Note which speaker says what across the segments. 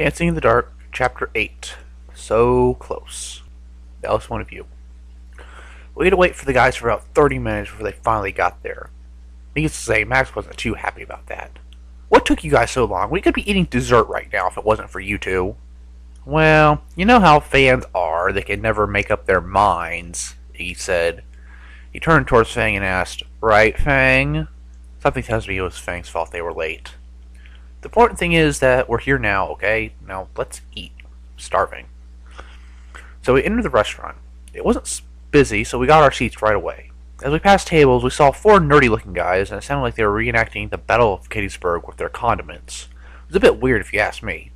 Speaker 1: Dancing in the Dark, Chapter 8. So close. That was one of you. We had to wait for the guys for about 30 minutes before they finally got there. Needless to say, Max wasn't too happy about that. What took you guys so long? We could be eating dessert right now if it wasn't for you two. Well, you know how fans are. They can never make up their minds, he said. He turned towards Fang and asked, "Right, Fang?" Something tells me it was Fang's fault they were late. The important thing is that we're here now, okay? Now, let's eat. I'm starving. So we entered the restaurant. It wasn't busy, so we got our seats right away. As we passed tables, we saw four nerdy-looking guys, and it sounded like they were reenacting the Battle of Gettysburg with their condiments. It was a bit weird if you ask me.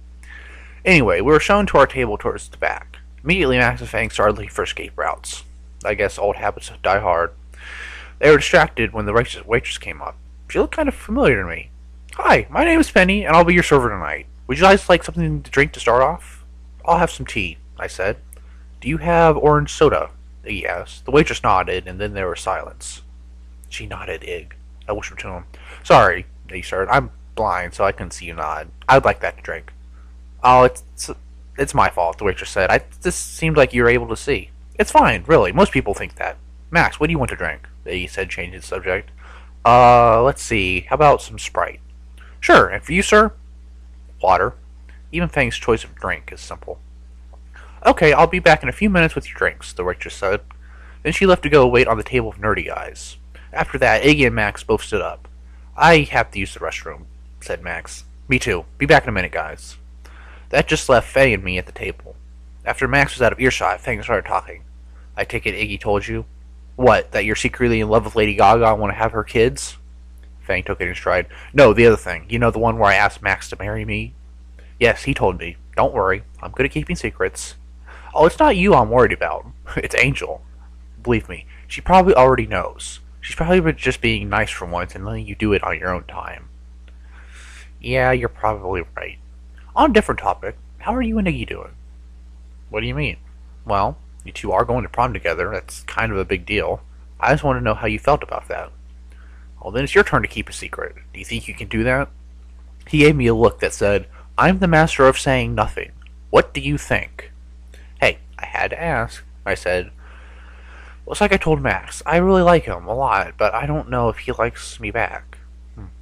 Speaker 1: Anyway, we were shown to our table towards the back. Immediately, Max and Fang started looking for escape routes. I guess old habits die hard. They were distracted when the waitress came up. She looked kind of familiar to me. "Hi, my name is Penny, and I'll be your server tonight. Would you guys like something to drink to start off?" "I'll have some tea," I said. "Do you have orange soda?" Iggy asked. The waitress nodded, and then there was silence. She nodded, Ig. I whispered to him. "Sorry," Iggy started. "I'm blind, so I couldn't see you nod. I'd like that to drink." "Oh, it's my fault," the waitress said. This seemed like you were able to see." "It's fine, really. Most people think that." "Max, what do you want to drink?" Iggy said, changing the subject. Let's see. How about some Sprite?" "Sure, and for you, sir?" "Water." Even Fang's choice of drink is simple. "Okay, I'll be back in a few minutes with your drinks," the waitress said. Then she left to go wait on the table of nerdy guys. After that, Iggy and Max both stood up. "I have to use the restroom," said Max. "Me too. Be back in a minute, guys." That just left Fang and me at the table. After Max was out of earshot, Fang started talking. "I take it Iggy told you?" "What, that you're secretly in love with Lady Gaga and want to have her kids?" Fang took it in stride. "No, the other thing. You know, the one where I asked Max to marry me?" "Yes, he told me. Don't worry. I'm good at keeping secrets." "Oh, it's not you I'm worried about. It's Angel. Believe me, she probably already knows. She's probably just being nice for once and letting you do it on your own time." "Yeah, you're probably right. On a different topic, how are you and Iggy doing?" "What do you mean?" "Well, you two are going to prom together. That's kind of a big deal. I just want to know how you felt about that." "Well, then it's your turn to keep a secret. Do you think you can do that?" He gave me a look that said, "I'm the master of saying nothing. What do you think?" "Hey, I had to ask," I said. "Well, it's like I told Max. I really like him a lot, but I don't know if he likes me back."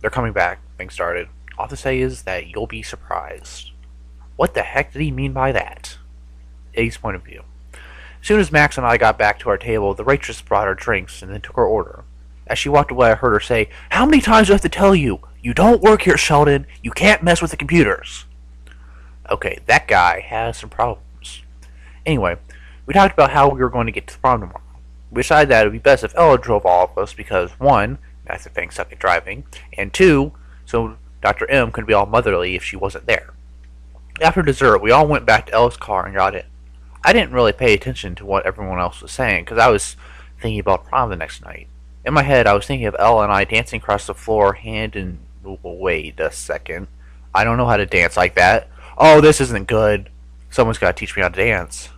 Speaker 1: "They're coming back," things started. "All to say is that you'll be surprised." What the heck did he mean by that? Iggy's point of view. As soon as Max and I got back to our table, the waitress brought our drinks and then took our order. As she walked away, I heard her say, "How many times do I have to tell you? You don't work here, Sheldon. You can't mess with the computers." Okay, that guy has some problems. Anyway, we talked about how we were going to get to the prom tomorrow. We decided that it would be best if Ella drove all of us because, one, Max and Fang suck at driving, and two, so Dr. M couldn't be all motherly if she wasn't there. After dessert, we all went back to Ella's car and got in. I didn't really pay attention to what everyone else was saying because I was thinking about prom the next night. In my head, I was thinking of Ella and I dancing across the floor, hand in... Wait a second. I don't know how to dance like that. Oh, this isn't good. Someone's got to teach me how to dance.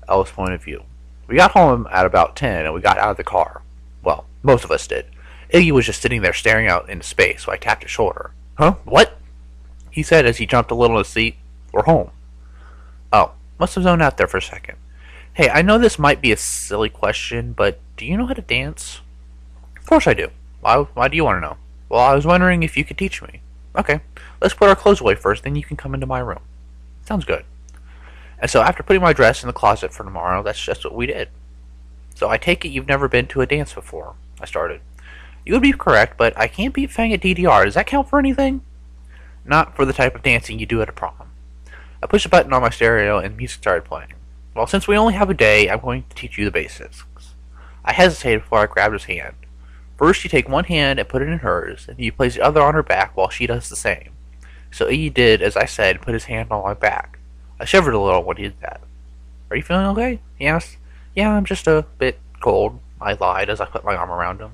Speaker 1: Ella's point of view. We got home at about 10 and we got out of the car. Well, most of us did. Iggy was just sitting there staring out into space, so I tapped his shoulder. "Huh? What?" he said as he jumped a little in his seat. "We're home." Oh, must have zoned out there for a second. "Hey, I know this might be a silly question, but do you know how to dance?" "Of course I do. Why do you want to know?" "Well, I was wondering if you could teach me." "Okay, let's put our clothes away first, then you can come into my room." "Sounds good." And so after putting my dress in the closet for tomorrow, that's just what we did. "So I take it you've never been to a dance before," I started. "You would be correct, but I can't beat Fang at DDR. Does that count for anything?" "Not for the type of dancing you do at a prom." I pushed a button on my stereo and music started playing. "Well, since we only have a day, I'm going to teach you the basics." I hesitated before I grabbed his hand. "First, you take one hand and put it in hers, and you place the other on her back while she does the same." So he did as I said and put his hand on my back. I shivered a little when he did that. "Are you feeling okay?" he asked. "Yeah, I'm just a bit cold," I lied as I put my arm around him.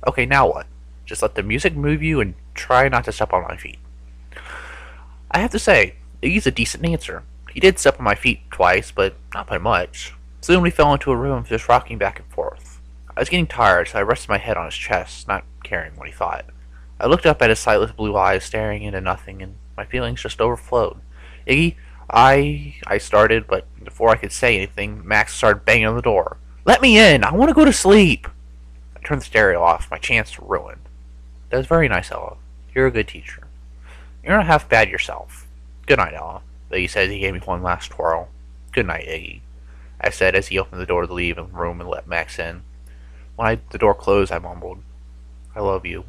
Speaker 1: "Okay, now what? Just let the music move you and try not to step on my feet." I have to say, Iggy's a decent dancer. He did step on my feet twice, but not by much. Soon we fell into a rhythm of just rocking back and forth. I was getting tired, so I rested my head on his chest, not caring what he thought. I looked up at his sightless blue eyes staring into nothing, and my feelings just overflowed. Iggy, I started, but before I could say anything, Max started banging on the door. Let me in! I want to go to sleep! I turned the stereo off. My chance to ruin. That was very nice, Ella. You're a good teacher. You're not half bad yourself. Good night, Ella. Iggy said as he gave me one last twirl. Good night, Iggy, I said as he opened the door to leave the room and let Max in. When the door closed, I mumbled, I love you.